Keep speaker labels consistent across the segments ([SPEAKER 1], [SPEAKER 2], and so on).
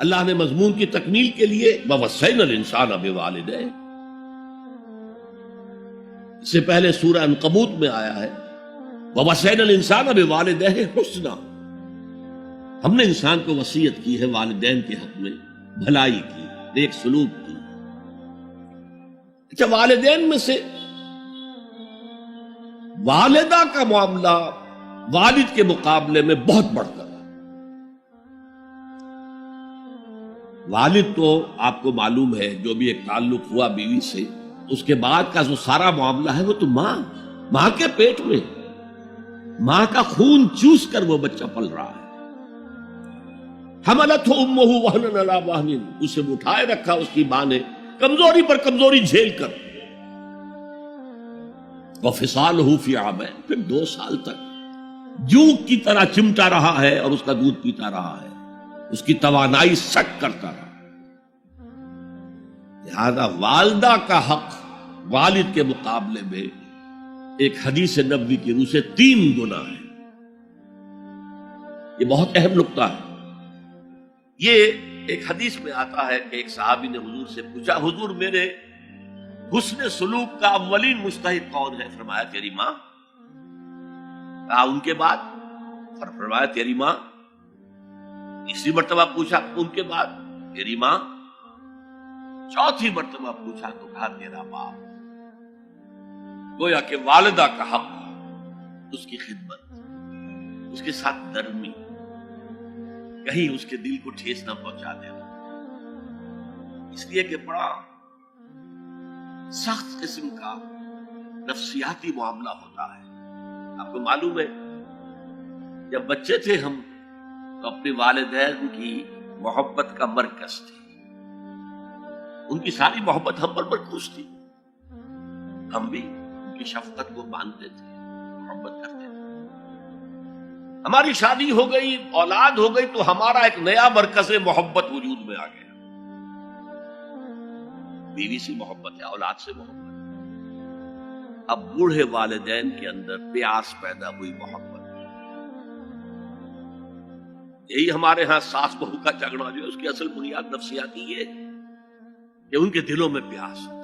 [SPEAKER 1] اللہ نے مضمون کی تکمیل کے لیے وَوَصَّيْنَا الْإِنسَانَ بِوَالِدَيْهِ، اس سے پہلے سورہ عنکبوت میں آیا ہے وَوَصَّيْنَا الْإِنسَانَ بِوَالِدَيْهِ حُسْنًا، ہم نے انسان کو وصیت کی ہے والدین کے حق میں بھلائی کی، نیک سلوک کی۔ اچھا، والدین میں سے والدہ کا معاملہ والد کے مقابلے میں بہت بڑھ کر ہے۔ والد تو آپ کو معلوم ہے جو بھی ایک تعلق ہوا بیوی سے، اس کے بعد کا جو سارا معاملہ ہے وہ تو ماں کے پیٹ میں، ماں کا خون چوس کر وہ بچہ پل رہا ہے۔ حملتہ امہ وہنا علی وہن، اسے اٹھائے رکھا اس کی ماں نے کمزوری پر کمزوری جھیل کر، وفصالہ فی عامین، پھر 2 سال تک جوک کی طرح چمٹا رہا ہے اور اس کا دودھ پیتا رہا ہے، اس کی توانائی سٹ کرتا رہا۔ لہذا والدہ کا حق والد کے مقابلے میں ایک حدیث نبوی کی روح سے 3 گنا ہے۔ یہ بہت اہم نقطہ ہے۔ یہ ایک حدیث میں آتا ہے کہ ایک صحابی نے حضور سے پوچھا، حضور میرے حسن سلوک کا اولین مستحق کون ہے؟ فرمایا تیری ماں۔ کہا ان کے بعد؟ فرمایا تیری ماں۔ تیسری مرتبہ پوچھا ان کے بعد؟ تیری ماں۔ چوتھی مرتبہ پوچھا تو کہا تیرا باپ۔ گویا کہ والدہ کا حق، اس کی خدمت، اس کے ساتھ نرمی، کہیں اس کے دل کو ٹھیس نہ پہنچا دینا، اس لیے کہ بڑا سخت قسم کا نفسیاتی معاملہ ہوتا ہے۔ آپ کو معلوم ہے جب بچے تھے ہم تو اپنے والدین کی محبت کا مرکز تھے، ان کی ساری محبت ہم پر مرکوز تھی، ہم بھی ان کی شفقت کو مانتے تھے، محبت کرتے تھے۔ ہماری شادی ہو گئی، اولاد ہو گئی تو ہمارا ایک نیا مرکز محبت وجود میں آ گیا۔ بیوی سے محبت ہے، اولاد سے محبت ہے۔ اب بوڑھے والدین کے اندر پیاس پیدا ہوئی محبت، یہی ہمارے ہاں ساس بہو کا جھگڑا جو ہے اس کی اصل بنیاد نفسیاتی یہ ہے کہ ان کے دلوں میں پیاس ہے۔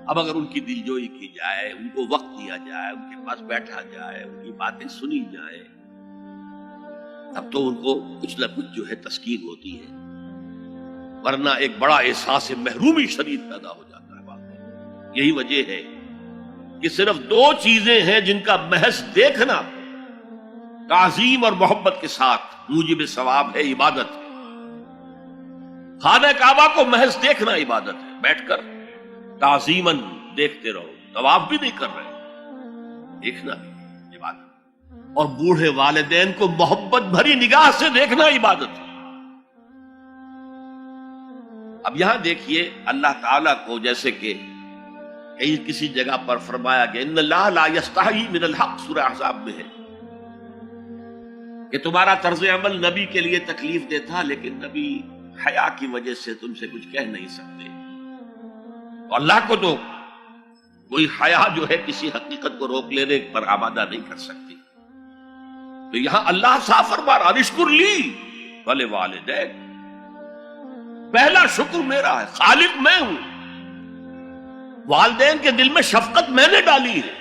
[SPEAKER 1] اب اگر ان کی دلجوئی کی جائے، ان کو وقت دیا جائے، ان کے پاس بیٹھا جائے، ان کی باتیں سنی جائیں، اب تو ان کو کچھ نہ کچھ جو ہے تسکین ہوتی ہے، ورنہ ایک بڑا احساس محرومی شدید پیدا ہو جاتا ہے واقعی۔ یہی وجہ ہے کہ صرف 2 چیزیں ہیں جن کا محض دیکھنا تعظیم اور محبت کے ساتھ موجب ثواب ہے، عبادت ہے۔ خانہ کعبہ کو محض دیکھنا عبادت ہے، بیٹھ کر تعظیماً دیکھتے رہو، طواف بھی نہیں کر رہے، دیکھنا بھی عبادت، اور بوڑھے والدین کو محبت بھری نگاہ سے دیکھنا عبادت ہے۔ اب یہاں دیکھیے اللہ تعالیٰ کو جیسے کہ کہیں کسی جگہ پر فرمایا گیا ان اللہ لا یستحی من الحق، سورہ احزاب میں ہے کہ تمہارا طرز عمل نبی کے لیے تکلیف دہ تھا، لیکن نبی حیا کی وجہ سے تم سے کچھ کہہ نہیں سکتے۔ تو اللہ کو تو کوئی حیا جو ہے کسی حقیقت کو روک لینے پر آمادہ نہیں کر سکتی۔ تو یہاں اللہ صاف فرما رہا اشکر لی ولوالدیک، پہلا شکر میرا ہے، خالق میں ہوں، والدین کے دل میں شفقت میں نے ڈالی ہے،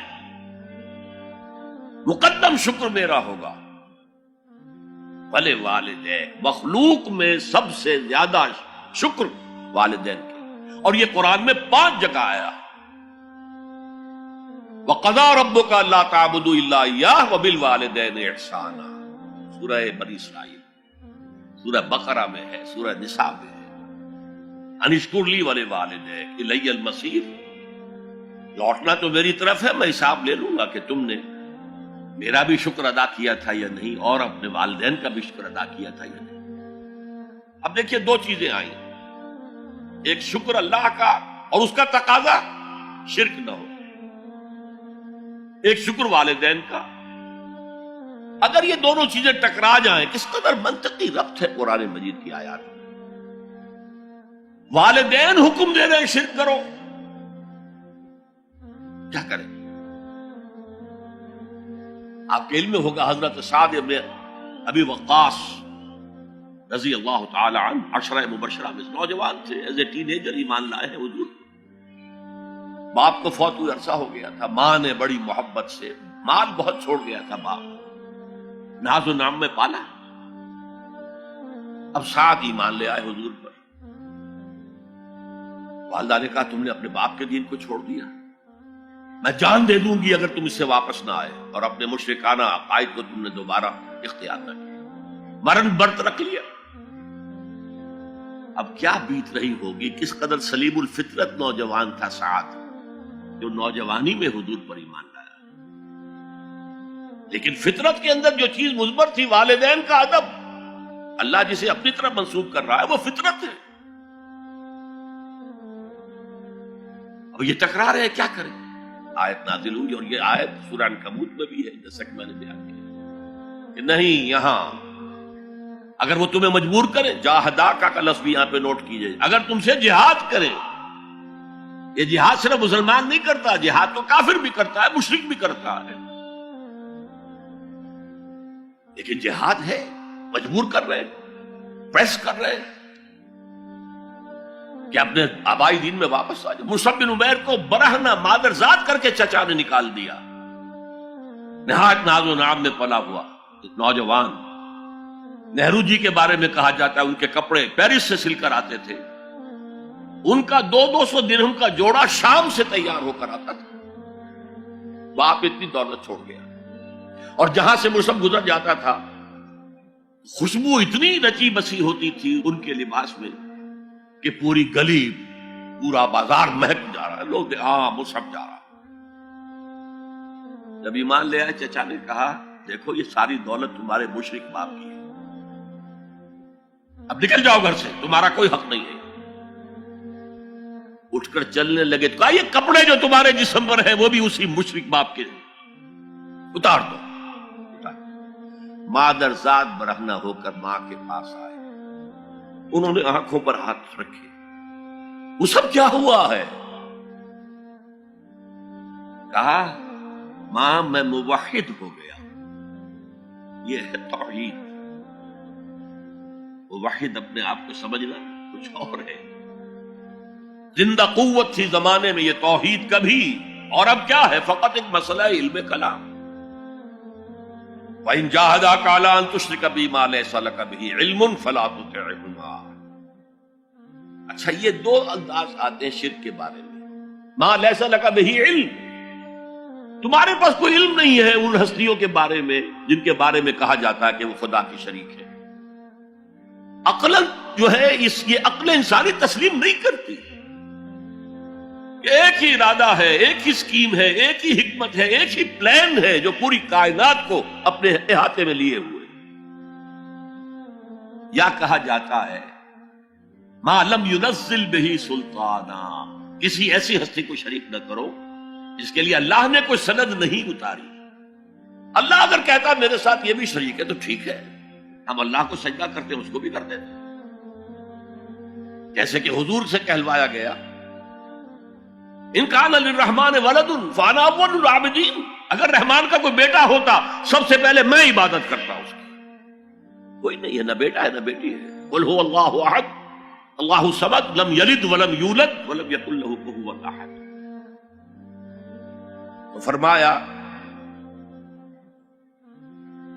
[SPEAKER 1] مقدم شکر میرا ہوگا۔ ولوالدیک، مخلوق میں سب سے زیادہ شکر والدین کے، اور یہ قرآن میں 5 جگہ آیا۔ وَقَضَىٰ رَبُّكَ أَلَّا تَعْبُدُوا إِلَّا إِيَّاهُ وَبِالْوَالِدَيْنِ إِحْسَانًا، سورہ بنی اسرائیل، سورہ بقرہ میں ہے، سورہ نساء میں ہے۔ ان اشکر لی ولوالدیک الی المصیر، لوٹنا تو میری طرف ہے، میں حساب لے لوں گا کہ تم نے میرا بھی شکر ادا کیا تھا یا نہیں، اور اپنے والدین کا بھی شکر ادا کیا تھا یا نہیں۔ اب دیکھیے 2 چیزیں آئیں، ایک شکر اللہ کا اور اس کا تقاضا شرک نہ ہو، ایک شکر والدین کا۔ اگر یہ دونوں چیزیں ٹکرا جائیں، کس قدر منطقی ربط ہے قرآن مجید کی آیات میں۔ والدین حکم دے رہے ہیں شرک کرو، کیا کریں؟ آپ کے علم میں ہوگا حضرت سعد بن ابی وقاص رضی اللہ تعالی عنہ عشرہ مبشرہ میں نوجوان تھے، ایز اے ٹین ایجر ایمان لائے ہیں حضور۔ باپ کو فوت ہوئے عرصہ ہو گیا تھا، ماں نے بڑی محبت سے، مال بہت چھوڑ گیا تھا باپ، ناز و نام میں پالا، اب ساتھ ایمان لے آئے حضور پر۔ والدہ نے کہا تم نے اپنے باپ کے دین کو چھوڑ دیا، میں جان دے دوں گی اگر تم اس سے واپس نہ آئے، اور اپنے مشرکانہ عقائد کو تم نے دوبارہ اختیار نہ کیا، مرن برت رکھ لیا۔ اب کیا بیت رہی ہوگی، کس قدر سلیم الفطرت نوجوان تھا سعد، جو نوجوانی میں حضور پر ایمان لایا۔ لیکن فطرت کے اندر جو چیز مثبت تھی، والدین کا ادب، اللہ جسے اپنی طرف منسوب کر رہا ہے وہ فطرت ہے۔ اب یہ ٹکرا رہے، کیا کریں؟ آیت نازل ہوئی، اور یہ آیت سورہ عنکبوت میں بھی ہے، جیسا کہ میں نے بیان کیا کہ نہیں، یہاں اگر وہ تمہیں مجبور کریں، جاہداکا کا لفظ بھی یہاں پہ نوٹ کیجئے، اگر تم سے جہاد کریں، یہ جہاد صرف مسلمان نہیں کرتا، جہاد تو کافر بھی کرتا ہے، مشرک بھی کرتا ہے، لیکن جہاد ہے، مجبور کر رہے ہیں، پریس کر رہے ہیں کہ اپنے آبائی دین میں واپس آ جائے۔ مصعب بن عمیر کو برہنہ مادرزاد کر کے چچا نے نکال دیا، نہایت ناز و نام میں پلا ہوا ایک نوجوان۔ نہرو جی کے بارے میں کہا جاتا ہے ان کے کپڑے پیرس سے سل کر آتے تھے، ان کا 200 درہم کا جوڑا شام سے تیار ہو کر آتا تھا۔ باپ اتنی دولت چھوڑ گیا، اور جہاں سے مصعب گزر جاتا تھا خوشبو اتنی رچی بسی ہوتی تھی ان کے لباس میں کہ پوری گلی، پورا بازار مہک جا رہا ہے، لوگ ہاں مصعب جا رہا۔ جب ایمان لے آئے، چچا نے کہا دیکھو یہ ساری دولت تمہارے مشرک باپ کی ہے، اب نکل جاؤ گھر سے، تمہارا کوئی حق نہیں ہے۔ اٹھ کر چلنے لگے تو کہا یہ کپڑے جو تمہارے جسم پر ہیں وہ بھی اسی مشرک باپ کے، اتار دو۔ مادرزاد برہنہ ہو کر ماں کے پاس آئے، انہوں نے آنکھوں پر ہاتھ رکھے، وہ سب کیا ہوا ہے؟ کہا ماں میں موحد ہو گیا، یہ ہے توحید۔ موحد اپنے آپ کو سمجھنا کچھ اور ہے، زندہ قوت تھی زمانے میں یہ توحید کبھی، اور اب کیا ہے؟ فقط ایک مسئلہ علم کلام۔ وَإِن جَاهَدَاكَ عَلَىٰ أَن تُشْرِكَ بِي مَا لَيْسَ لَكَ بِهِ عِلْمٌ فَلَا تُطِعْهُمَا۔ اچھا یہ دو انداز آتے ہیں شرک کے بارے میں، مَا لَيْسَ لَكَ بِهِ علم، تمہارے پاس کوئی علم نہیں ہے ان ہستیوں کے بارے میں جن کے بارے میں کہا جاتا ہے کہ وہ خدا کی شریک ہے۔ عقل جو ہے یہ عقل انسانی تسلیم نہیں کرتی کہ ایک ہی ارادہ ہے، ایک ہی اسکیم ہے، ایک ہی حکمت ہے، ایک ہی پلان ہے جو پوری کائنات کو اپنے احاطے میں لیے ہوئے۔ یا کہا جاتا ہے ما لم ينزل به سلطانا، کسی ایسی ہستی کو شریک نہ کرو جس کے لیے اللہ نے کوئی سند نہیں اتاری۔ اللہ اگر کہتا میرے ساتھ یہ بھی شریک ہے تو ٹھیک ہے، ہم اللہ کو سجدہ کرتے ہیں، اس کو بھی کرتے ہیں، جیسے کہ حضور سے کہلوایا گیا ان کان للرحمن ولد فانا اول العابدین، اگر رحمان کا کوئی بیٹا ہوتا سب سے پہلے میں عبادت کرتا اس کی۔ کوئی نہیں ہے، نہ بیٹا ہے نہ بیٹی ہے۔ قل هو اللہ احد اللہ الصمد لم یلد ولم یولد ولم یکن له کفوا احد۔ تو فرمایا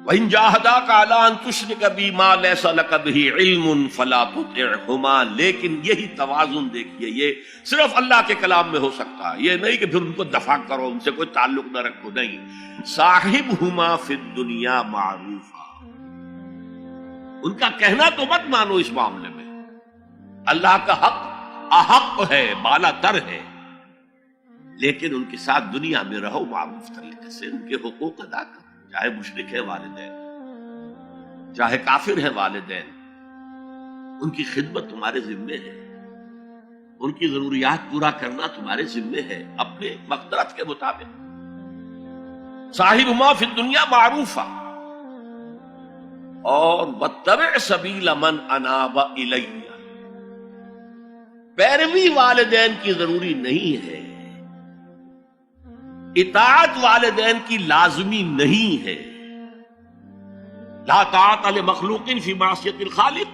[SPEAKER 1] وَإِن جَاهَدَاكَ عَلَىٰ أَن تُشْرِكَ بِي مَا لَيْسَ لَكَ بِهِ عِلْمٌ فَلَا تُطِعْهُمَا۔ لیکن یہی توازن دیکھیے، یہ صرف اللہ کے کلام میں ہو سکتا ہے، یہ نہیں کہ پھر ان کو دفع کرو، ان سے کوئی تعلق نہ رکھو، نہیں۔ صاحبهما فی الدنیا معروفا، ان کا کہنا تو مت مانو اس معاملے میں، اللہ کا حق احق ہے، بالا تر ہے، لیکن ان کے ساتھ دنیا میں رہو معروف طریقے سے، ان کے حقوق ادا کرو، چاہے مشرک ہے والدین، چاہے کافر ہے والدین، ان کی خدمت تمہارے ذمے ہے، ان کی ضروریات پورا کرنا تمہارے ذمے ہے اپنے مقدرت کے مطابق۔ صاحبہما فی الدنیا معروفا، اور واتبع سبیل من اناب الی، پیروی والدین کی ضروری نہیں ہے، اطاعت والدین کی لازمی نہیں ہے۔ لا طاعت لمخلوق فی معصیت الخالق،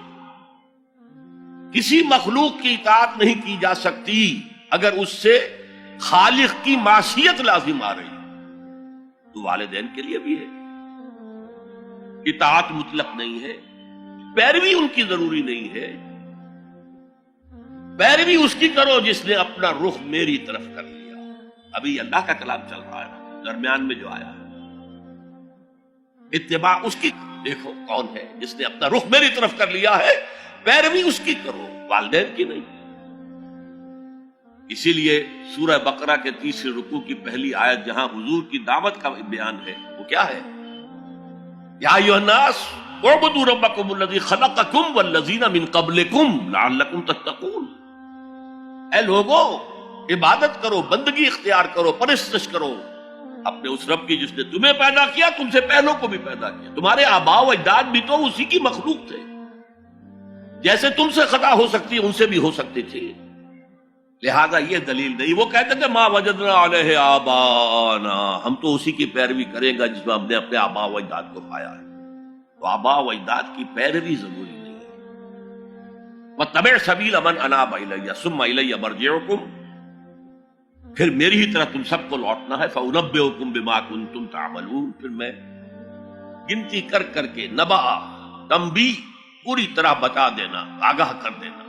[SPEAKER 1] کسی مخلوق کی اطاعت نہیں کی جا سکتی اگر اس سے خالق کی معصیت لازم آ رہی ہے، تو والدین کے لیے بھی ہے، اطاعت مطلق نہیں ہے، پیروی ان کی ضروری نہیں ہے، پیروی اس کی کرو جس نے اپنا رخ میری طرف کر لیا۔ ابھی اللہ کا کلام چل رہا ہے، درمیان میں جو آیا ہے، اتباع اس کی، دیکھو کون ہے جس نے اپنا رخ میری طرف کر لیا ہے، پیروی اس کی کرو، والدین کی نہیں۔ اسی لیے سورہ بقرہ کے 30 رکوع کی پہلی آیت جہاں حضور کی دعوت کا بیان ہے، وہ کیا ہے؟ یا ایھا الناس اعبدوا ربکم الذی خلقکم والذین من قبلکم لعلکم تتقون۔ اے لوگو، عبادت کرو، بندگی اختیار کرو، پرستش کرو اپنے اس رب کی جس نے تمہیں پیدا کیا، تم سے پہلوں کو بھی پیدا کیا۔ تمہارے آباء و اجداد بھی تو اسی کی مخلوق تھے، جیسے تم سے خطا ہو سکتی ان سے بھی ہو سکتی تھی، لہذا یہ دلیل نہیں۔ وہ کہتے تھے ما وجدنا علیہ آباءنا، ہم تو اسی کی پیروی کریں گا جس میں ہم نے اپنے آباء و اجداد کو پایا ہے۔ تو آباء و اجداد کی پیروی ضروری نہیں ہے۔ واتبع سبیل من اناب الی ثم الی مرجعکم، پھر میری ہی طرح تم سب کو لوٹنا ہے۔ فانبئکم بما کنتم تعملون، پھر میں گنتی کر کر کے نبا، تنبیہ، پوری طرح بتا دینا، آگاہ کر دینا۔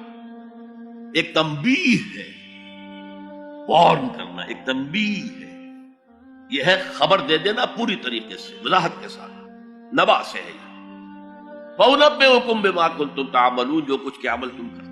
[SPEAKER 1] ایک تنبیہ ہے، وارن کرنا، ایک تنبیہ ہے، یہ ہے خبر دے دینا پوری طریقے سے، وضاحت کے ساتھ، نبا سے ہے۔ فَأُنَبِّئُكُم بِمَا كُنتُمْ تَعْمَلُونَ، جو کچھ کے عمل تم کرتے